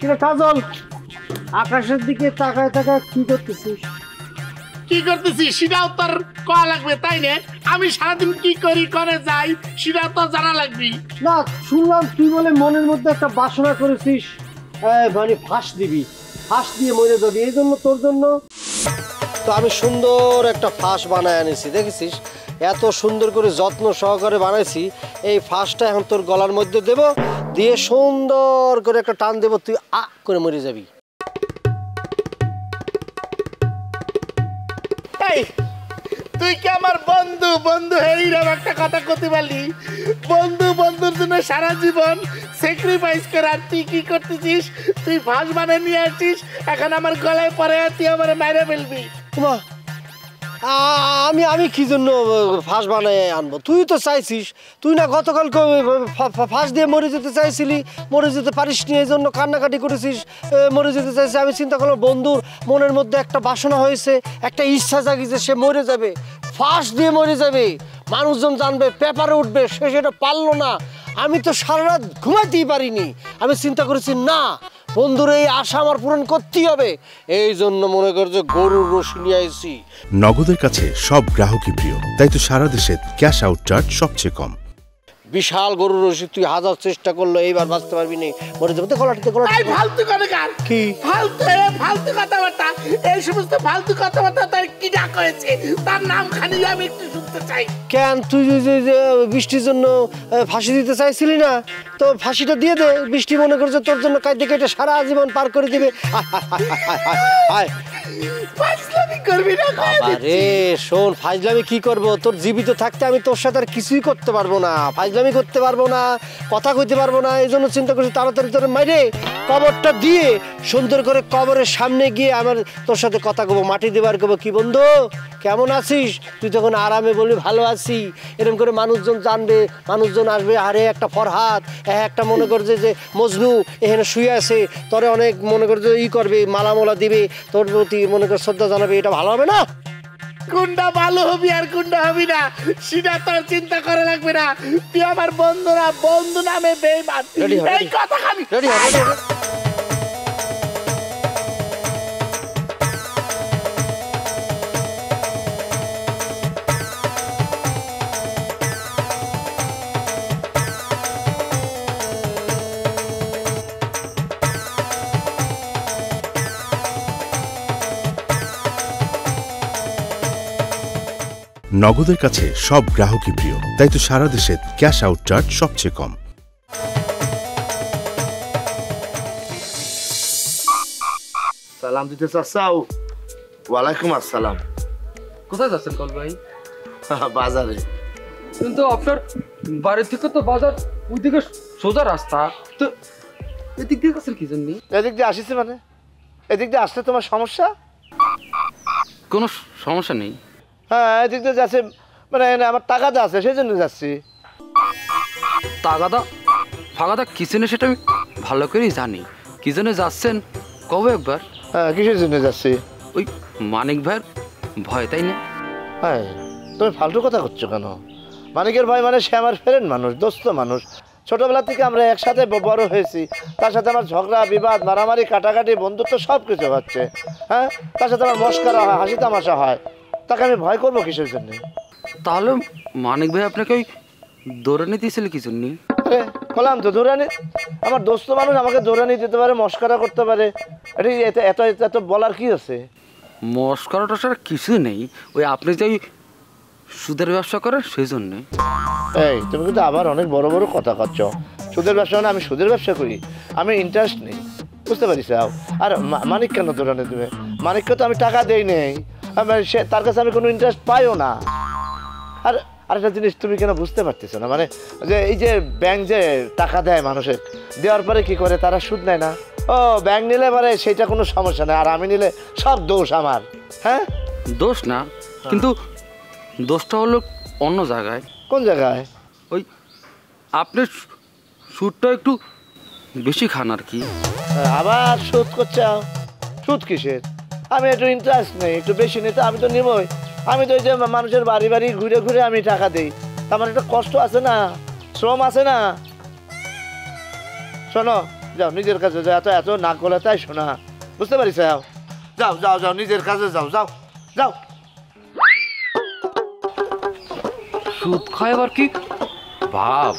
কিরে কাজল, আকাশের দিকে তাকায় তাকায় কি করতেছিস? কি করতেছি সেটাও তোর কয়া লাগবে, তাই না? আমি সারাদিন কি করি করে যাই সেটাও তো জানা লাগবে। না, শুনলাম তুই বলে মনের মধ্যে একটা বাসনা করেছিস, মানে ফাঁস দিবি, ফাঁস দিয়ে মরে যাবি, এই জন্য তোর জন্য তো আমি সুন্দর একটা ফাঁস বানায় আনিছি। দেখেছিস এত সুন্দর করে যত্ন সহকারে বানাইছি। এই ফাঁসটা এখন তোর গলার মধ্যে দেব, দিয়ে সুন্দর করে একটা টান দেব, তুই আ করে মরে যাবি। তুই কি আমার বন্ধু বন্ধু এইরকম একটা কথা করতে পারলি? বন্ধু বন্ধুর জন্য সারা জীবন স্যাক্রিফাইস করে, আর তুই কি করতেছিস? তুই ফাঁস বানিয়ে নিয়ে আসছিস, এখন আমার গলায় পরে তুই আমার মাইরে ফেলবি। আমি আমি কি জন্য ফাঁস বানায় আনবো? তুই তো চাইছিস, তুই না গতকাল ফাঁস দিয়ে মরে যেতে চাইছিলি, মরে যেতে পারিস নি, এই জন্য কান্নাকাটি করেছিস, মরে যেতে চাইছিস। আমি চিন্তা করলাম বন্ধুর মনের মধ্যে একটা বাসনা হয়েছে, একটা ইচ্ছা জাগিয়েছে, সে মরে যাবে, ফাঁস দিয়ে মরে যাবে, মানুষজন জানবে, পেপারে উঠবে, সে সেটা পারলো না। আমি তো সারা রাত ঘুমাতেই পারিনি। আমি চিন্তা করেছি না, বন্ধুর এই আশা আমার পূরণ করতেই হবে, এই জন্য মনে কর যে গরুর রশি নিয়ে আইছি। নগদের কাছে সব গ্রাহকই প্রিয়, তাই তো সারা দেশে ক্যাশ আউট চার্জ সবচেয়ে কম। বিশাল গরুর রশি, তুই হাজার চেষ্টা করলো এইবার বাঁচতে পারবি না, মরে যাবে। ফালতু কথা কি ফালতু কথাবার্তা, এই সমস্ত ফালতু কথাবার্তা তার কি ডাক হয়েছে, তার নাম খানি আমি একটু শুনতে চাই। কেন তুই যে বৃষ্টির জন্য ফাঁসি দিতে চাইছিলি না, তো ফাঁসিটা দিয়ে দে। বৃষ্টি মনে করছে তোর জন্য কাঁদতে কেটে সারা জীবন পার করে দিবে। আরে শোন, ফাজলামি কি করবো? তোর জীবিত থাকতে আমি তোর সাথে আর কিছুই করতে পারবো না, ফাজলামি করতে পারবো না, কথা কইতে পারবো না। এই জন্য চিন্তা করছি তাড়াতাড়ি তোর মাইরে কবরটা দিয়ে সুন্দর করে কবরের সামনে গিয়ে আমার তোর সাথে কথা কবো, মাটি দেবার কবো, কি বন্ধু কেমন আছিস? তুই তখন আরামে বলবি ভালো আছি। এরকম করে মানুষজন জানবে, মানুষজন আসবে, আরে একটা ফরহাদ, একটা মনে করছে যে মজনু এখানে শুয়ে আছে, তোরে অনেক মনে করছে ই করবে, মালামোলা দিবে, তোর প্রতি মনে কর শ্রদ্ধা জানাবে। এটা ভালো হবে না? কোনটা ভালো হবি আর কোনটা হবি না সেটা তোর চিন্তা করা লাগবে না। তুই আমার বন্ধুরা, বন্ধু নামে বেঈমান, এই কথা খালি। নগদের কাছে সব গ্রাহকই প্রিয়, তাই তো সারা দেশে ক্যাশ আউট চার্জ সবচেয়ে কম। সালাম দিতে চাচ্ছাও? ওয়ালাইকুম আসসালাম। কোথায় যাচ্ছেন কল ভাই? বাজারে। কিন্তু আপনার বাড়ির থেকে তো বাজার ওইদিকে সোজা রাস্তা, তো এদিক দিয়ে গেছেন কি জন্য? এদিক দিয়ে আসিস মানে? এদিক দিয়ে আসলে তোমার সমস্যা? কোনো সমস্যা নেই। হ্যাঁ, এদিক দিয়ে যাচ্ছে মানে আমার টাকাটা আছে সেই জন্য যাচ্ছি। তাগাদা ফাগাদা কিচেনে সেটা আমি ভালো করেই জানি। কি জন্য যাচ্ছেন কবে একবার? হ্যাঁ, কিসের জন্য যাচ্ছি? ওই মানিক ভাইয়ের ভয়, তাই না? হ্যাঁ, তুমি ফালতু কথা করছো কেন? মানিকের ভাই মানে সে আমার ফ্রেন্ড মানুষ, দোস্ত মানুষ, ছোটবেলা থেকে আমরা একসাথে বড় হয়েছি। তার সাথে আমার ঝগড়া বিবাদ মারামারি কাটাকাটি বন্ধুত্ব সব কিছু হচ্ছে। হ্যাঁ, তার সাথে আমার মস্করা হয়, হাসি তামাশা হয়, তাকে আমি ভয় করবো কিসের জন্য? তাহলে মানিক ভাই আপনাকে ওই দৌড়ানি দিয়েছিল কি জন্য? আরে বললাম তো দৌড়ানি, আমার দোস্ত মানুষ আমাকে দৌড়ানি দিতে পারে, মস্করা করতে পারে, এত এত এত বলার কি আছে? মস্করা টস্করা কিছু নেই, ওই আপনি যে সুদের ব্যবসা করেন সেই জন্যে। এই তুমি কিন্তু আবার অনেক বড় বড় কথা করছ। সুদের ব্যবসা মানে আমি সুদের ব্যবসা করি? আমি ইন্টারেস্ট নেই, বুঝতে পারিস? আর মানিক কেন দৌড়ানি দেবে? মানিককে তো আমি টাকা দেই নেই, সে তার কাছে আমি কোনো ইন্টারেস্ট পাইও না। আর আরেকটা জিনিস তুমি কেন বুঝতে পারতেছো না, মানে যে এই যে ব্যাংক যে টাকা দেয় মানুষের, দেওয়ার পরে কি করে তারা সুদ নেয় না? ও ব্যাংক নিলে পরে সেটা কোনো সমস্যা নেই, আর আমি নিলে সব দোষ আমার। হ্যাঁ, দোষ না, কিন্তু দোষটা হলো অন্য জায়গায়। কোন জায়গায়? ওই আপনি সুদটা একটু বেশি খান আর কি। আবার সুদ করছে? সুদ কিসের? আমি একটু ইন্টারেস্ট নেই, একটু বেশি নেই তো আমি তো নিবই। আমি তো এই যে মানুষের বাড়ি বাড়ি ঘুরে ঘুরে আমি টাকা দিই, আমার একটা কষ্ট আছে না, শ্রম আছে না। শোনো, যাও নিজের কাছে যাও, এত এত নাক গলাতে আইসো না, বুঝতে পারিস? যাও যাও যাও যাও নিজের কাছে যাও, যাও যাও। সুদ খায় আবার কি ভাব?